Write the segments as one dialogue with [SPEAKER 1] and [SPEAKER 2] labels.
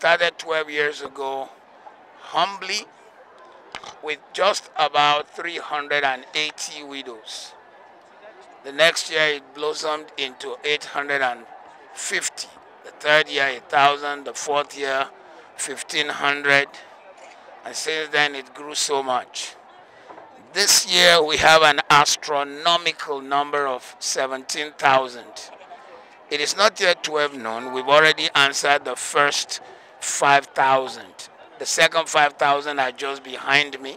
[SPEAKER 1] started 12 years ago, humbly, with just about 380 widows. The next year it blossomed into 850. The third year 1,000. The fourth year 1,500. And since then it grew so much. This year we have an astronomical number of 17,000. It is not yet 12 noon. We've already answered the first 5,000. The second 5,000 are just behind me.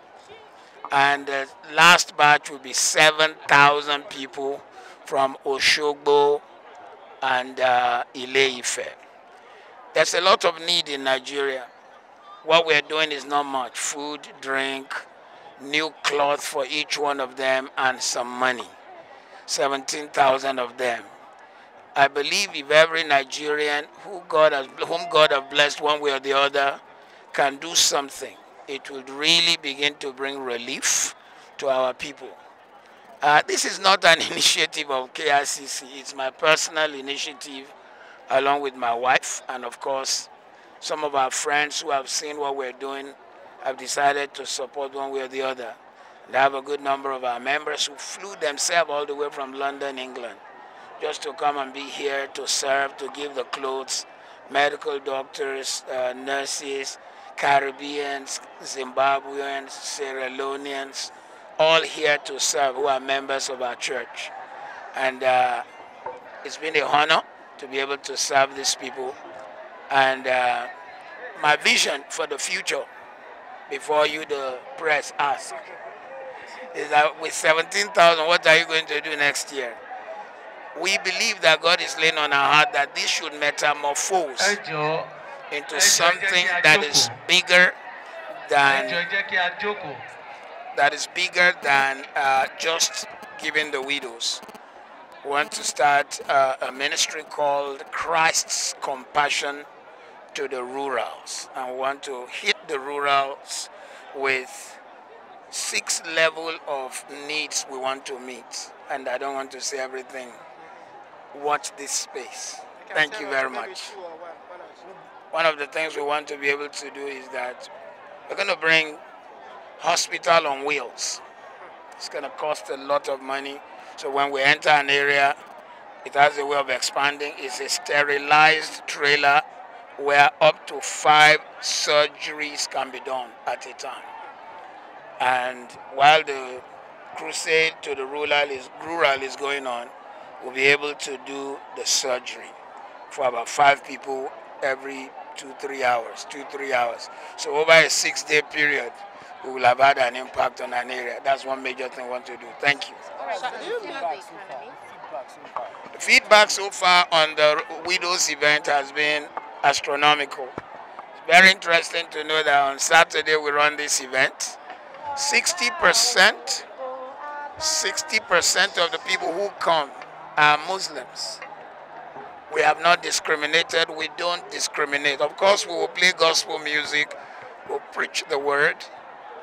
[SPEAKER 1] And the last batch will be 7,000 people from Oshogbo and Ile-Ife. There's a lot of need in Nigeria. What we're doing is not much. Food, drink, new cloth for each one of them, and some money. 17,000 of them. I believe if every Nigerian whom God has blessed one way or the other can do something, it will really begin to bring relief to our people. This is not an initiative of KICC. It's my personal initiative along with my wife, and of course some of our friends who have seen what we're doing have decided to support one way or the other. And I have a good number of our members who flew themselves all the way from London, England, just to come and be here to serve, to give the clothes, medical doctors, nurses, Caribbeans, Zimbabweans, Sierra Leoneans, all here to serve who are members of our church. And it's been an honor to be able to serve these people. And my vision for the future, before you, the press, ask, is that with 17,000, what are you going to do next year? We believe that God is laying on our heart that this should metamorphose into something that is bigger than just giving the widows. We want to start a ministry called Christ's Compassion to the Rurals, and we want to hit the rurals with 6 levels of needs we want to meet. And I don't want to say everything. Watch this space. Thank you very much. One of the things we want to be able to do is that we're going to bring hospital on wheels. It's going to cost a lot of money. So when we enter an area, it has a way of expanding. It's a sterilized trailer where up to 5 surgeries can be done at a time. And while the crusade to the rural is going on, we'll be able to do the surgery for about 5 people every 2-3 hours. So over a 6-day period, we will have had an impact on an area. That's one major thing we want to do. Thank you. The feedback so far on the Widows event has been astronomical. It's very interesting to know that on Saturday we run this event. 60% of the people who come are Muslims. We have not discriminated. We don't discriminate. Of course, we will play gospel music. We'll preach the word.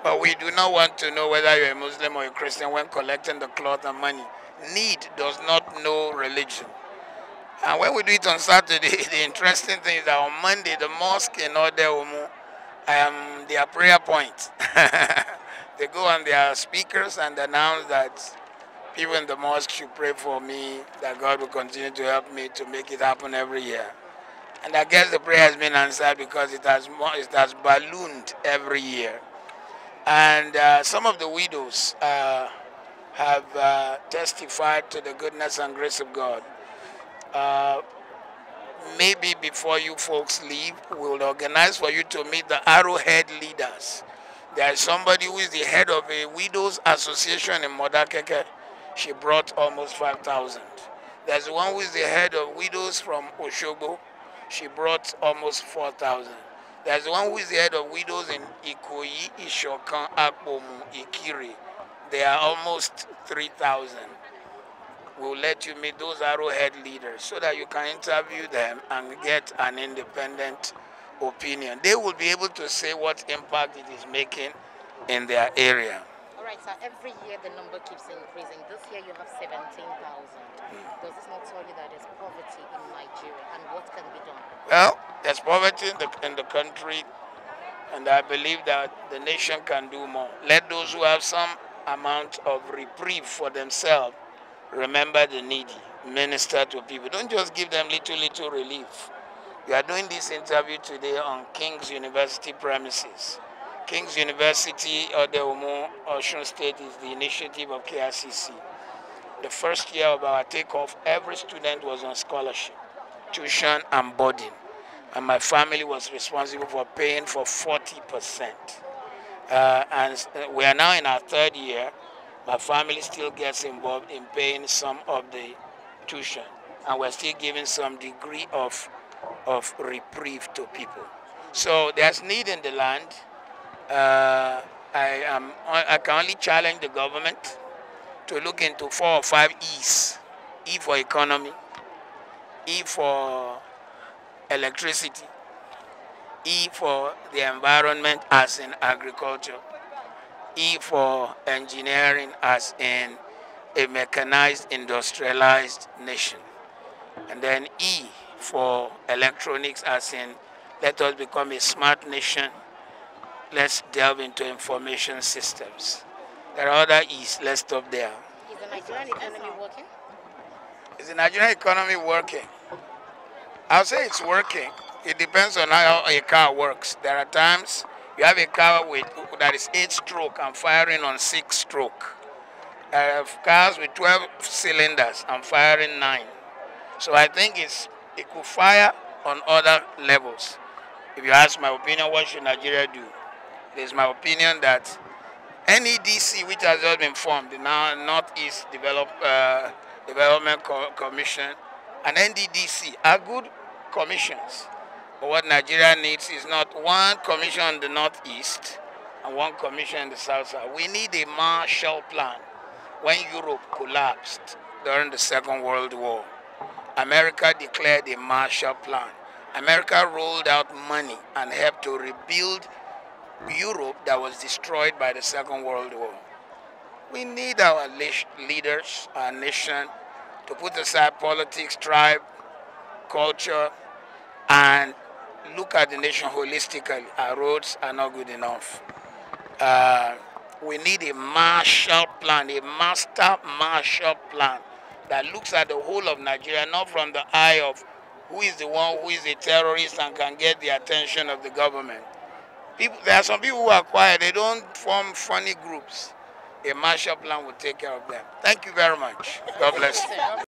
[SPEAKER 1] But we do not want to know whether you're a Muslim or a Christian when collecting the cloth and money. Need does not know religion. And when we do it on Saturday, the interesting thing is that on Monday, the mosque in Odeomu, I am their prayer point. They go on their speakers and announce that people in the mosque should pray for me, that God will continue to help me to make it happen every year. And I guess the prayer has been answered because it has ballooned every year. And some of the widows have testified to the goodness and grace of God. Maybe before you folks leave, we'll organize for you to meet the Arrowhead leaders. There is somebody who is the head of a widows association in Modakeke. She brought almost 5,000. There's one who is the head of widows from Oshogbo. She brought almost 4,000. There's one who is the head of widows in Ikoyi, Ishokan, Akpomu, Ikiri. They are almost 3,000. We'll let you meet those Arrowhead leaders so that you can interview them and get an independent opinion. They will be able to say what impact it is making in their area.
[SPEAKER 2] All right. Sir, every year the number keeps increasing. This year you have 17,000. Does this not tell you that there's poverty in Nigeria and what can be done?
[SPEAKER 1] Well, there's poverty in the country, and I believe that the nation can do more. Let those who have some amount of reprieve for themselves remember the needy, minister to people. Don't just give them little relief. We are doing this interview today on King's University premises. King's University, Odeomu, Osun State, is the initiative of KICC. The first year of our takeoff, every student was on scholarship, tuition and boarding. And my family was responsible for paying for 40%. And we are now in our third year. My family still gets involved in paying some of the tuition. And we're still giving some degree of reprieve to people. So there's need in the land. I can only challenge the government to look into 4 or 5 E's. E for economy, E for electricity, E for the environment as in agriculture, E for engineering as in a mechanized, industrialized nation, and then E for electronics as in let us become a smart nation. Let's delve into information systems. There are other E's. Let's stop there.
[SPEAKER 2] Is the Nigerian economy working?
[SPEAKER 1] Is the Nigerian economy working? I'll say it's working. It depends on how a car works. There are times you have a car that is 8-stroke and firing on 6-stroke. I have cars with 12 cylinders and firing 9. So I think it could fire on other levels. If you ask my opinion, what should Nigeria do? It is my opinion that NEDC, which has just been formed, the Northeast Development Commission, and NDDC are good commissions. But what Nigeria needs is not one commission on the Northeast and one commission in the South. We need a Marshall Plan. When Europe collapsed during the Second World War, America declared a Marshall Plan. America rolled out money and helped to rebuild Europe that was destroyed by the Second World War. We need our leaders, our nation, to put aside politics, tribe, culture, and look at the nation holistically. Our roads are not good enough. We need a Marshall Plan, a master Marshall Plan that looks at the whole of Nigeria, not from the eye of who is the one who is a terrorist and can get the attention of the government. There are some people who are quiet. They don't form funny groups. A Marshall Plan will take care of them. Thank you very much. God bless you.